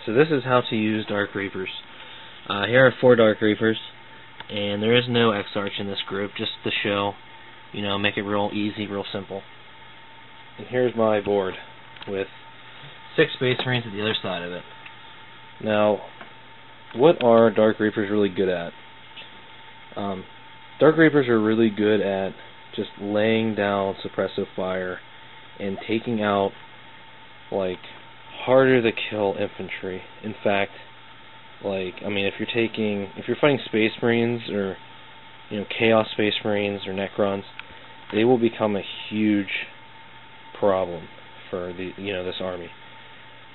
so this is how to use Dark Reapers. Here are 4 Dark Reapers, and there is no X-Arch in this group, just to show, make it real easy, real simple. And here's my board with 6 Space Marines at the other side of it. Now, what are Dark Reapers really good at? Dark Reapers are really good at just laying down suppressive fire and taking out, like, harder to kill infantry. In fact, if you're fighting Space Marines or Chaos Space Marines or Necrons, they will become a huge problem for this army.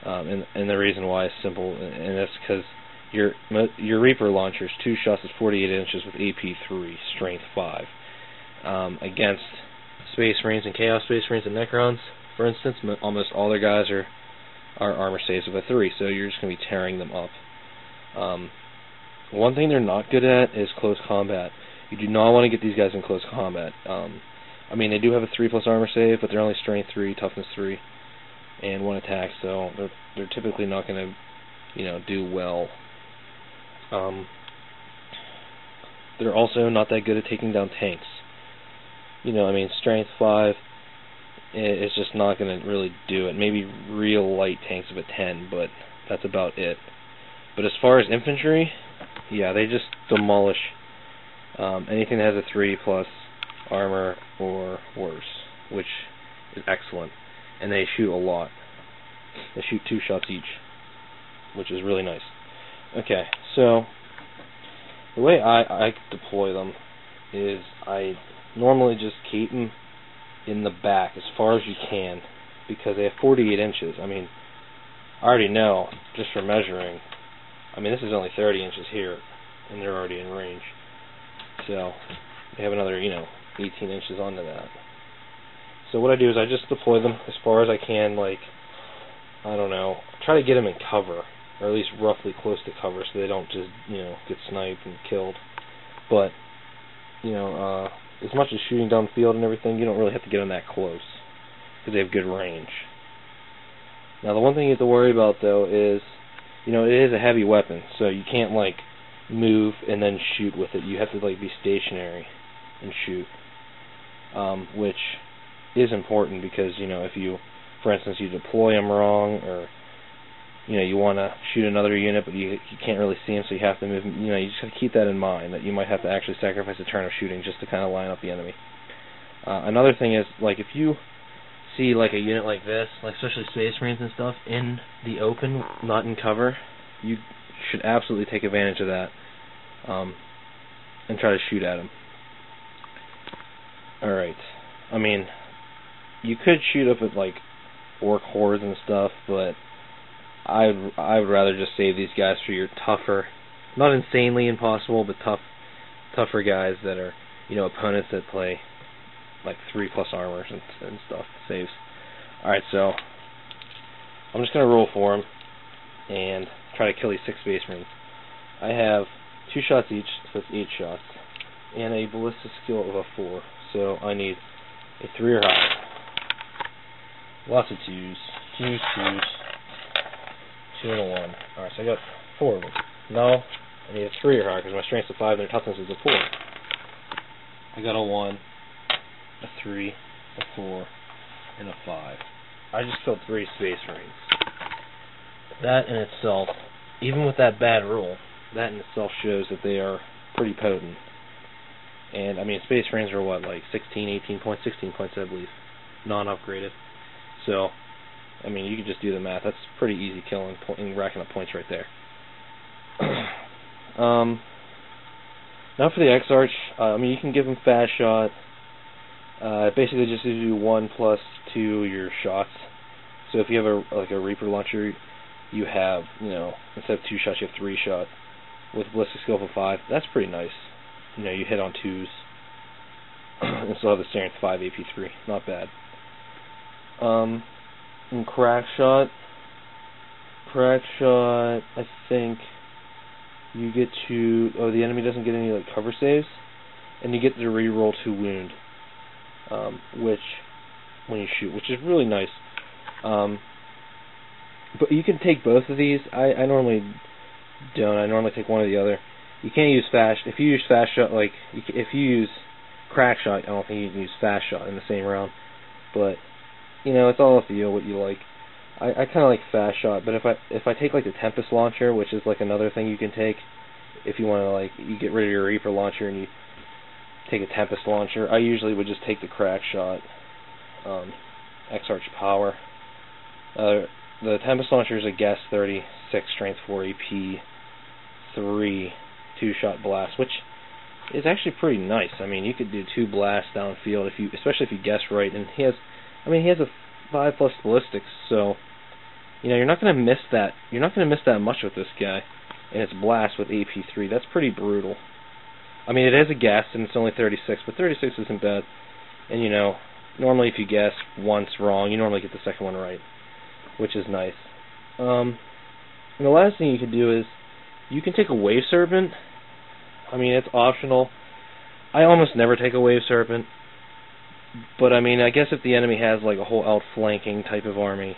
And the reason why is simple, and that's because your Reaper launcher is 2 shots at 48 inches with AP 3, Strength 5. Against Space Marines and Chaos Space Marines and Necrons, for instance, almost all their guys are armor saves of a 3, so you're just going to be tearing them up. One thing they're not good at is close combat. You do not want to get these guys in close combat. They do have a 3+ armor save, but they're only Strength 3, Toughness 3, and 1 attack, so they're typically not going to do well. They're also not that good at taking down tanks. Strength 5 is just not going to really do it. Maybe real light tanks of a 10, but that's about it. But as far as infantry, yeah, they just demolish anything that has a 3+ armor or worse, which is excellent. And they shoot a lot. They shoot 2 shots each, which is really nice. Okay, so the way I deploy them is I normally just keep them in the back as far as you can, because they have 48 inches. I already know, just from measuring, this is only 30 inches here, and they're already in range. So they have another, 18 inches onto that. So what I do is I just deploy them as far as I can, try to get them in cover, or at least roughly close to cover, so they don't just, get sniped and killed. But, as much as shooting down the field and everything, you don't really have to get them that close, because they have good range. Now, the one thing you have to worry about, though, is, it is a heavy weapon, so you can't, move and then shoot with it. You have to, be stationary and shoot, which is important, because, if you, for instance, you deploy them wrong, or you want to shoot another unit, but you can't really see them, so you have to move. You just have to keep that in mind, that you might have to actually sacrifice a turn of shooting just to kind of line up the enemy. Another thing is, if you see a unit like this, especially Space Marines and stuff, in the open, not in cover, you should absolutely take advantage of that, and try to shoot at them. Alright. You could shoot up at orc hordes and stuff, but I would rather just save these guys for your tougher, not insanely impossible, but tougher guys that are, opponents that play 3+ armors and stuff, saves. Alright, so I'm just going to roll for them and try to kill these 6 Space Marines. I have 2 shots each, so that's 8 shots, and a ballistic skill of a 4, so I need a 3 or higher. Lots of 2s, 2s, 2 and a 1. Alright, so I got 4 of them. Now I need a 3 or higher, because my strength's a 5 and their toughness is a 4. I got a 1, a 3, a 4, and a 5. I just killed 3 Space Marines. That in itself, even with that bad roll, that in itself shows that they are pretty potent. And, Space Marines are what, 16, 18 points, 16 points, I believe, non-upgraded. So, you can just do the math. That's pretty easy killing and racking up points right there. Now for the X-Arch, you can give them Fast Shot. Basically just gives you 1 + 2 your shots. So if you have a Reaper launcher, you have, instead of 2 shots, you have 3 shots. With ballistic skill of 5, that's pretty nice. You hit on 2s. And still have the Strength 5 AP 3. Not bad. And Crack Shot, I think you get to, the enemy doesn't get any cover saves, and you get to reroll 2 wound, when you shoot, which is really nice. But you can take both of these. I normally don't. I normally take one or the other. You can't use fast. If you use fast shot, like if you use crack shot, I don't think you can use fast shot in the same round. But you know, it's all up to you what you like. I kind of like fast shot, but if I take like the Tempest launcher, which is like another thing you can take, if you want to like you get rid of your Reaper launcher and you take a Tempest launcher, I usually would just take the crack shot, X-Arch power. The Tempest launcher is a Guess 36, Strength 4 AP 3 2-shot blast, which is actually pretty nice. I mean, you could do 2 blasts downfield especially if you guess right. And he has a 5+ ballistics, so you know you're not going to miss that. You're not going to miss that much with this guy. And it's blast with AP 3. That's pretty brutal. I mean, it is a guess and it's only 36, but 36 isn't bad. And you know, normally if you guess once wrong, you normally get the second one right, which is nice. And the last thing you can do is you can take a Wave Serpent. I mean, it's optional. I almost never take a Wave Serpent, but I mean, I guess if the enemy has like a whole outflanking type of army,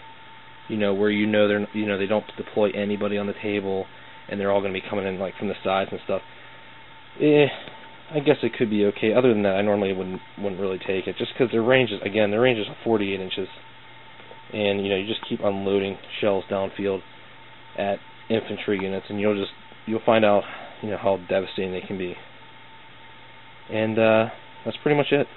you know, where they don't deploy anybody on the table, and they're all going to be coming in like from the sides and stuff. I guess it could be okay. Other than that, I normally wouldn't really take it, just because their range is 48 inches, and you know you just keep unloading shells downfield at infantry units, and you'll find out how devastating they can be. And that's pretty much it.